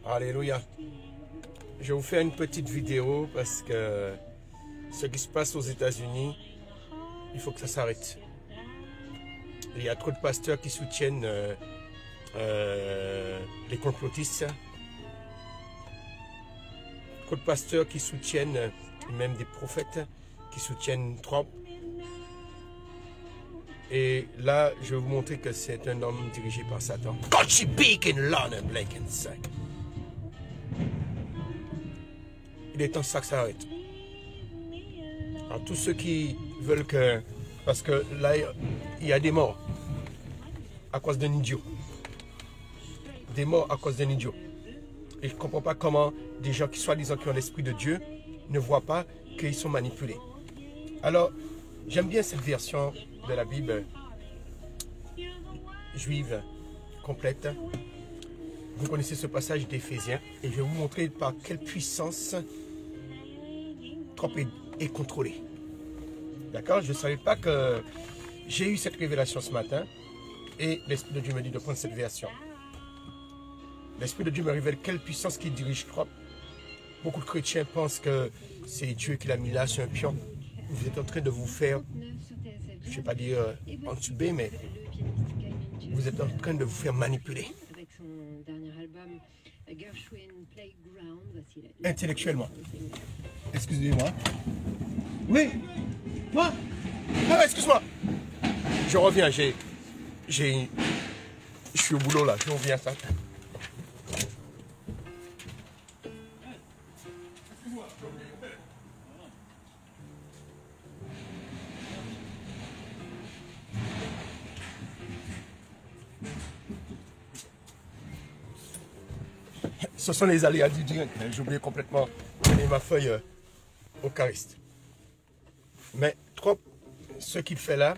Alléluia. Je vais vous faire une petite vidéo parce que ce qui se passe aux États-Unis, il faut que ça s'arrête. Il y a trop de pasteurs qui soutiennent les complotistes. Trop de pasteurs qui soutiennent, même des prophètes qui soutiennent Trump. Et là, je vais vous montrer que c'est un homme dirigé par Satan. God speak in London, Blake and Sack. Il est temps que ça s'arrête. Alors, tous ceux qui veulent que... Parce que là, il y a des morts à cause d'un idiot. Des morts à cause d'un idiot. Et je ne comprends pas comment des gens qui soi-disant qui ont l'esprit de Dieu ne voient pas qu'ils sont manipulés. Alors, j'aime bien cette version de la Bible juive complète. Vous connaissez ce passage d'Éphésiens et je vais vous montrer par quelle puissance Trump est contrôlé. D'accord? Je ne savais pas que j'ai eu cette révélation ce matin et l'Esprit de Dieu me dit de prendre cette version. L'Esprit de Dieu me révèle quelle puissance qui dirige Trump. Beaucoup de chrétiens pensent que c'est Dieu qui l'a mis là sur un pion. Vous êtes en train de vous faire, je ne vais pas dire entuber, mais vous êtes en train de vous faire manipuler. Intellectuellement. Excusez-moi. Oui. Quoi? Ah, excuse-moi. Je reviens, je suis au boulot là, je reviens ça. Ce sont les aléas du direct. J'ai oublié complètement de donner ma feuille au cariste. Mais trop, ce qu'il fait là,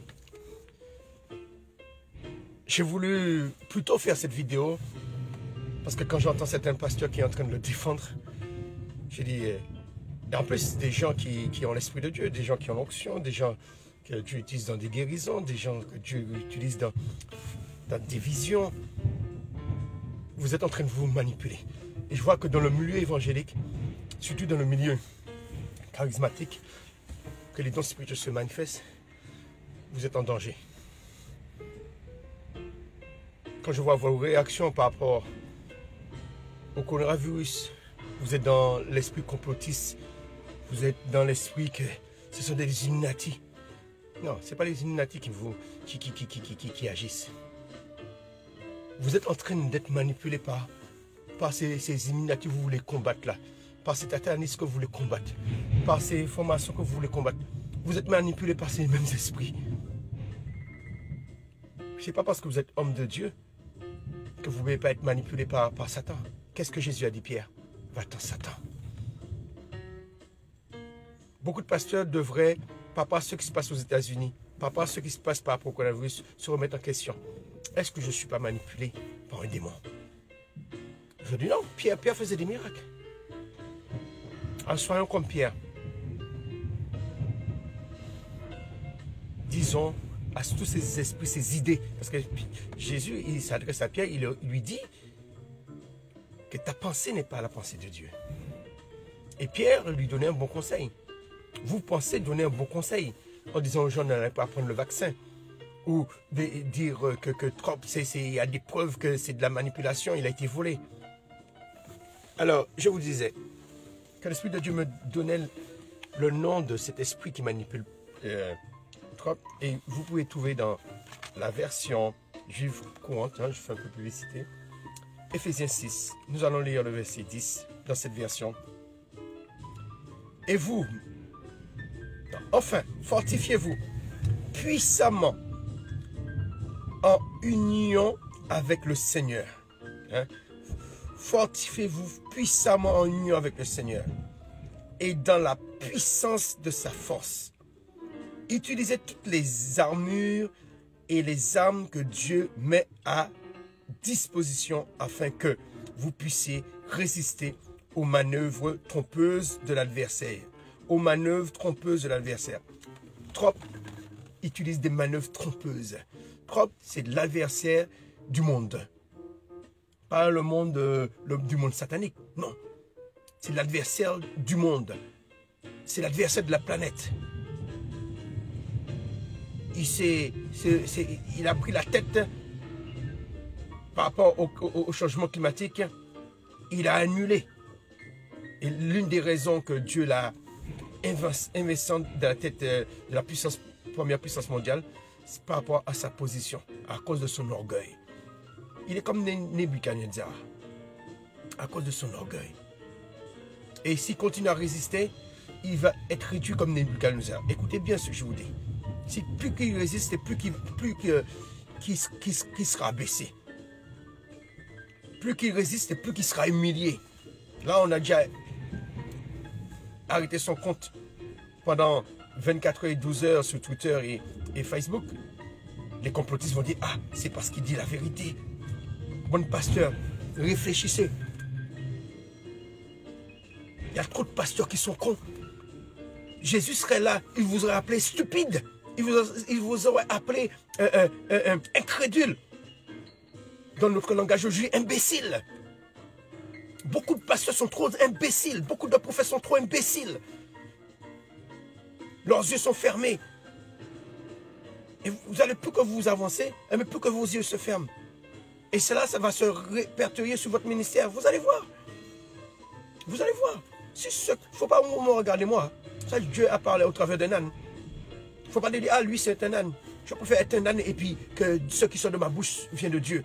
j'ai voulu plutôt faire cette vidéo parce que quand j'entends certains pasteurs qui sont en train de le défendre, j'ai dit, et en plus des gens qui ont l'esprit de Dieu, des gens qui ont l'onction, des gens que Dieu utilise dans des guérisons, des gens que Dieu utilise dans des visions, vous êtes en train de vous manipuler. Et je vois que dans le milieu évangélique, surtout dans le milieu charismatique, que les dons spirituels se manifestent, vous êtes en danger. Quand je vois vos réactions par rapport au coronavirus, vous êtes dans l'esprit complotiste, vous êtes dans l'esprit que ce sont des Illuminati. Non, ce n'est pas les Illuminati qui agissent. Vous êtes en train d'être manipulé par ces Illuminati que vous voulez combattre là, par ces satanistes que vous voulez combattre, par ces formations que vous voulez combattre. Vous êtes manipulé par ces mêmes esprits. Ce n'est pas parce que vous êtes homme de Dieu que vous ne pouvez pas être manipulé par Satan. Qu'est-ce que Jésus a dit, Pierre? Va-t'en, Satan. Beaucoup de pasteurs devraient, par rapport à ce qui se passe aux États-Unis, par rapport à ce qui se passe par rapport au coronavirus, se remettre en question. Est-ce que je ne suis pas manipulé par un démon? Je dis non, Pierre faisait des miracles. Alors soyons comme Pierre. Disons à tous ces esprits, ces idées. Parce que Jésus, il s'adresse à Pierre, il lui dit que ta pensée n'est pas la pensée de Dieu. Et Pierre lui donnait un bon conseil. Vous pensez donner un bon conseil en disant aux gens n'allez pas prendre le vaccin. Ou de dire que Trump, il y a des preuves que c'est de la manipulation, il a été volé. Alors, je vous disais, que l'Esprit de Dieu me donnait le nom de cet esprit qui manipule Trump, et vous pouvez trouver dans la version juive courante, je fais un peu de publicité, Éphésiens 6, nous allons lire le verset 10 dans cette version. Et vous, enfin, fortifiez-vous puissamment en union avec le Seigneur. Fortifiez-vous puissamment en union avec le Seigneur et dans la puissance de sa force. Utilisez toutes les armures et les armes que Dieu met à disposition afin que vous puissiez résister aux manœuvres trompeuses de l'adversaire. Aux manœuvres trompeuses de l'adversaire. Trump utilise des manœuvres trompeuses. Trompe, c'est l'adversaire du monde. Pas le monde, du monde satanique, non. C'est l'adversaire du monde. C'est l'adversaire de la planète. Il a pris la tête par rapport au changement climatique. Il a annulé. Et l'une des raisons que Dieu l'a investi dans la tête de la première puissance mondiale, c'est par rapport à sa position, à cause de son orgueil. Il est comme Nebuchadnezzar, à cause de son orgueil. Et s'il continue à résister, il va être réduit comme Nebuchadnezzar. Écoutez bien ce que je vous dis. Si plus qu'il résiste, plus qu'il sera abaissé. Plus qu'il résiste, plus qu'il sera humilié. Là, on a déjà arrêté son compte pendant 24 heures et 12 heures sur Twitter et Facebook. Les complotistes vont dire, ah, c'est parce qu'il dit la vérité. Bon pasteur, réfléchissez. Il y a trop de pasteurs qui sont cons. Jésus serait là, il vous aurait appelé stupide. Il vous aurait appelé incrédule. Dans notre langage aujourd'hui, imbécile. Beaucoup de pasteurs sont trop imbéciles. Beaucoup de prophètes sont trop imbéciles. Leurs yeux sont fermés. Et vous allez plus que vous avancez, mais plus que vos yeux se ferment. Et cela, ça va se répertorier sur votre ministère. Vous allez voir. Vous allez voir. Il ne faut pas me regarder moi. Ça, Dieu a parlé au travers d'un âne. Il ne faut pas dire, ah, lui, c'est un âne. Je préfère être un âne et puis que ce qui sort de ma bouche vient de Dieu.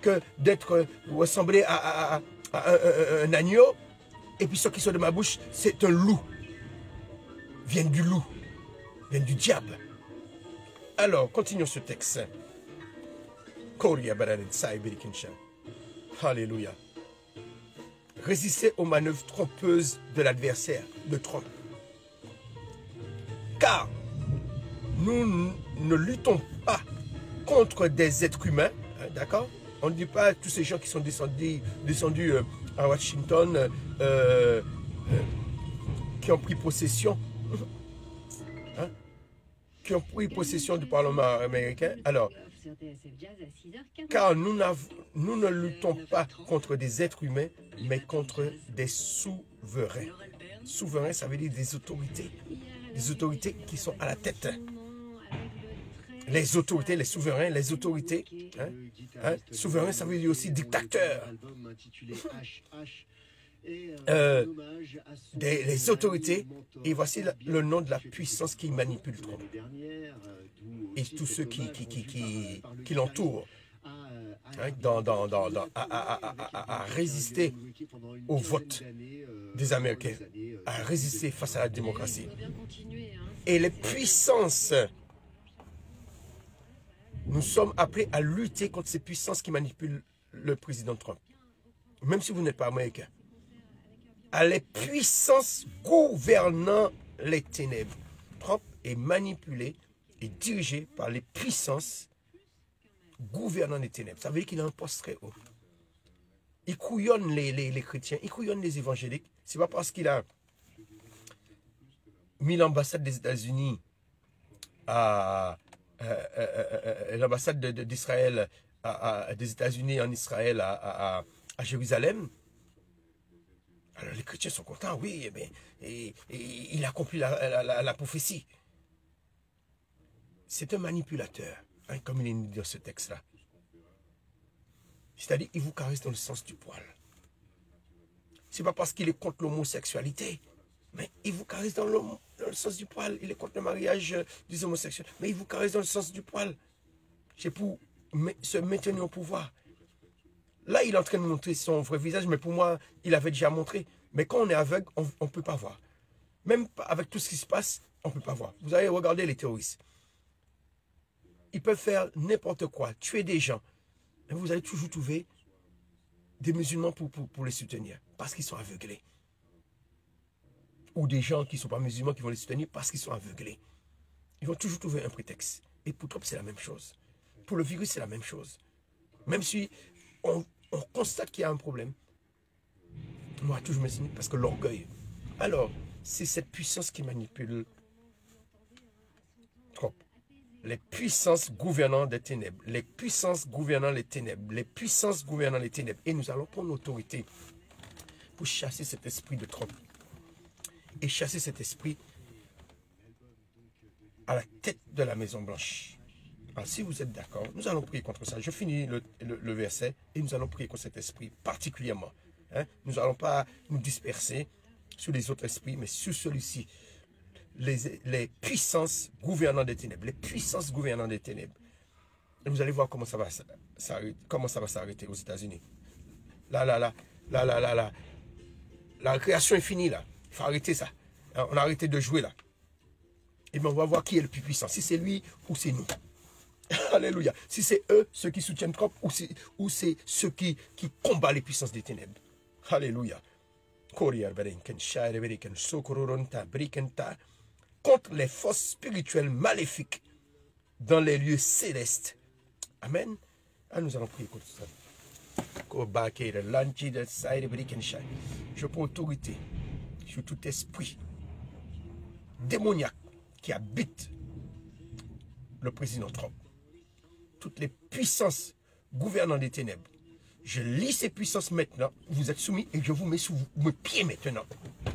Que d'être ressemblé à un agneau et puis ce qui sort de ma bouche, c'est un loup. Vient du loup. Vient du diable. Alors, continuons ce texte. Alléluia. Résistez aux manœuvres trompeuses de l'adversaire, de Trump. Car nous ne luttons pas contre des êtres humains, hein, d'accord? On ne dit pas tous ces gens qui sont descendus à Washington, qui ont pris possession, hein, qui ont pris possession du Parlement américain. Alors, car nous ne luttons pas contre des êtres humains, mais contre des souverains. Souverains, ça veut dire des autorités. Des autorités qui sont à la tête. Les autorités, les souverains, les autorités. Hein, hein, souverain, ça veut dire aussi dictateur. Les autorités, et voici le nom de la puissance qui manipule Trump. Et tous ceux qui l'entourent, hein, à résister au vote des Américains, à résister face à la démocratie. Et les puissances, nous sommes appelés à lutter contre ces puissances qui manipulent le président Trump. Même si vous n'êtes pas américain. À les puissances gouvernant les ténèbres. Trump est manipulé et dirigé par les puissances gouvernant les ténèbres. Ça veut dire qu'il a un poste très haut. Il couillonne les chrétiens, il couillonne les évangéliques. Ce n'est pas parce qu'il a mis l'ambassade des États-Unis à l'ambassade d'Israël, des États-Unis en Israël à Jérusalem. Alors les chrétiens sont contents, oui, et il accomplit la prophétie. C'est un manipulateur, hein, comme il est dit dans ce texte-là. C'est-à-dire, il vous caresse dans le sens du poil. Ce n'est pas parce qu'il est contre l'homosexualité, mais il vous caresse dans le sens du poil. Il est contre le mariage des homosexuels, mais il vous caresse dans le sens du poil. C'est pour se maintenir au pouvoir. Là, il est en train de montrer son vrai visage, mais pour moi, il avait déjà montré. Mais quand on est aveugle, on ne peut pas voir. Même avec tout ce qui se passe, on ne peut pas voir. Vous allez regarder les terroristes. Ils peuvent faire n'importe quoi, tuer des gens. Mais vous allez toujours trouver des musulmans pour les soutenir, parce qu'ils sont aveuglés. Ou des gens qui ne sont pas musulmans qui vont les soutenir parce qu'ils sont aveuglés. Ils vont toujours trouver un prétexte. Et pour Trump, c'est la même chose. Pour le virus, c'est la même chose. Même si on constate qu'il y a un problème, moi, toujours me signe parce que l'orgueil. Alors, c'est cette puissance qui manipule Trump. les puissances gouvernant des ténèbres, les puissances gouvernant les ténèbres, les puissances gouvernant les ténèbres. Et nous allons prendre l'autorité pour chasser cet esprit de trompe et chasser cet esprit à la tête de la Maison Blanche. Alors, si vous êtes d'accord, nous allons prier contre ça. Je finis le verset et nous allons prier contre cet esprit particulièrement. Hein? Nous n'allons pas nous disperser sur les autres esprits, mais sur celui-ci. Les puissances gouvernant des ténèbres. Les puissances gouvernant des ténèbres. Et vous allez voir comment ça va s'arrêter aux États-Unis. La création est finie là. Il faut arrêter ça. On a arrêté de jouer là. Et bien on va voir qui est le plus puissant. Si c'est lui ou c'est nous. Alléluia. Si c'est eux, ceux qui soutiennent Trump, ou c'est ceux qui combattent les puissances des ténèbres. Alléluia. Contre les forces spirituelles maléfiques dans les lieux célestes. Amen. Ah, nous allons prier contre ça. Je prends autorité sur tout esprit démoniaque qui habite le président Trump. Toutes les puissances gouvernant des ténèbres. Je lis ces puissances maintenant. Vous êtes soumis et je vous mets sous mes pieds maintenant.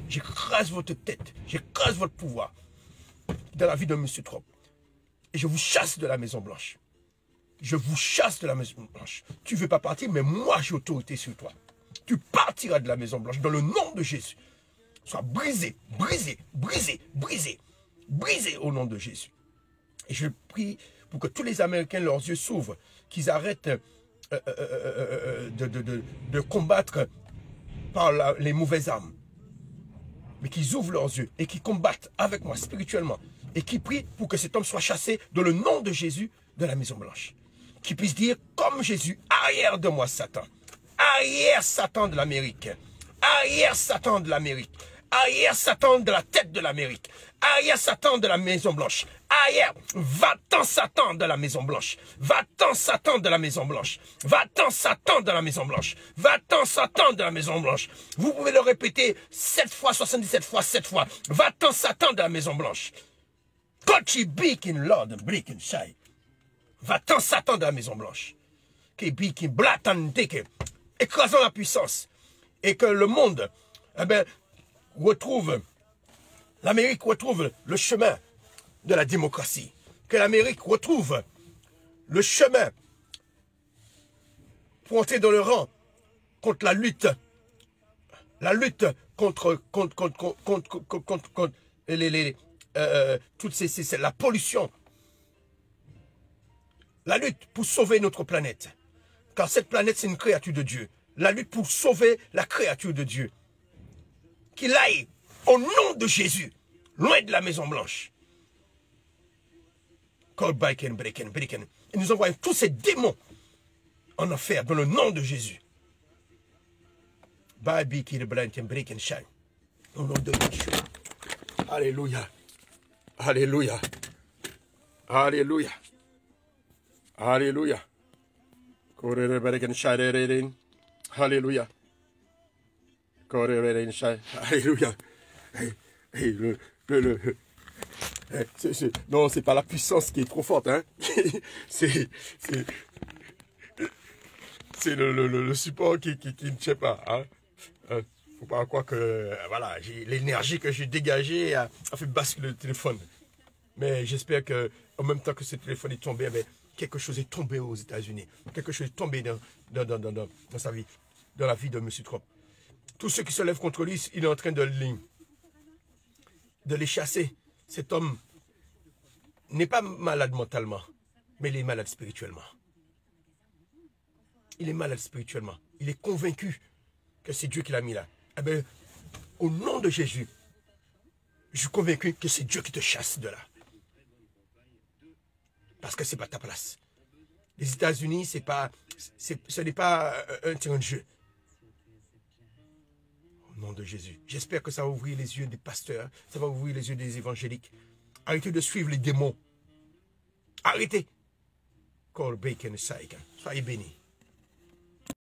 J'écrase votre tête. J'écrase votre pouvoir dans la vie de M. Trump. Et je vous chasse de la Maison Blanche. Je vous chasse de la Maison Blanche. Tu ne veux pas partir, mais moi j'ai autorité sur toi. Tu partiras de la Maison Blanche dans le nom de Jésus. Sois brisé, brisé, brisé, brisé, brisé au nom de Jésus. Et je prie pour que tous les Américains, leurs yeux s'ouvrent, qu'ils arrêtent de combattre par les mauvaises armes, mais qu'ils ouvrent leurs yeux et qu'ils combattent avec moi spirituellement et qu'ils prient pour que cet homme soit chassé dans le nom de Jésus de la Maison Blanche. Qu'ils puissent dire comme Jésus, arrière de moi Satan, arrière Satan de l'Amérique, arrière Satan de l'Amérique, arrière Satan de la tête de l'Amérique, arrière Satan de la Maison Blanche, arrière, va-t'en Satan de la Maison Blanche, va-t'en Satan de la Maison Blanche, va-t'en Satan de la Maison Blanche, va-t'en Satan de la Maison Blanche. Vous pouvez le répéter 7 fois, 77 fois, 7 fois, va-t'en Satan de la Maison Blanche. Kochi bikin Lord breaking shy. Va-t'en Satan de la Maison Blanche. Qui bikin blatanteke. Écrasant la puissance. Et que le monde, eh ben, retrouve, l'Amérique retrouve le chemin de la démocratie. Que l'Amérique retrouve le chemin pour entrer dans le rang contre la lutte contre la pollution. La lutte pour sauver notre planète. Car cette planète, c'est une créature de Dieu. La lutte pour sauver la créature de Dieu. Qu'il aille, au nom de Jésus, loin de la Maison Blanche. Et nous envoyons tous ces démons en enfer dans le nom de Jésus. Au nom de Jésus. Alléluia. Alléluia. Alléluia. Alléluia. Alléluia. Alléluia. Non, c'est pas la puissance qui est trop forte, hein. C'est le support qui ne tient pas, hein. Faut pas croire que voilà, l'énergie que j'ai dégagée a fait basculer le téléphone. Mais j'espère que en même temps que ce téléphone est tombé, eh quelque chose est tombé aux États-Unis. Quelque chose est tombé dans sa vie, dans la vie de M. Trump. Tous ceux qui se lèvent contre lui, il est en train de les chasser. Cet homme n'est pas malade mentalement, mais il est malade spirituellement. Il est malade spirituellement. Il est convaincu que c'est Dieu qui l'a mis là. Eh bien, au nom de Jésus, je suis convaincu que c'est Dieu qui te chasse de là. Parce que ce n'est pas ta place. Les États-Unis, ce n'est pas un terrain de jeu. Au nom de Jésus. J'espère que ça va ouvrir les yeux des pasteurs. Ça va ouvrir les yeux des évangéliques. Arrêtez de suivre les démons. Arrêtez. Soyez bénis.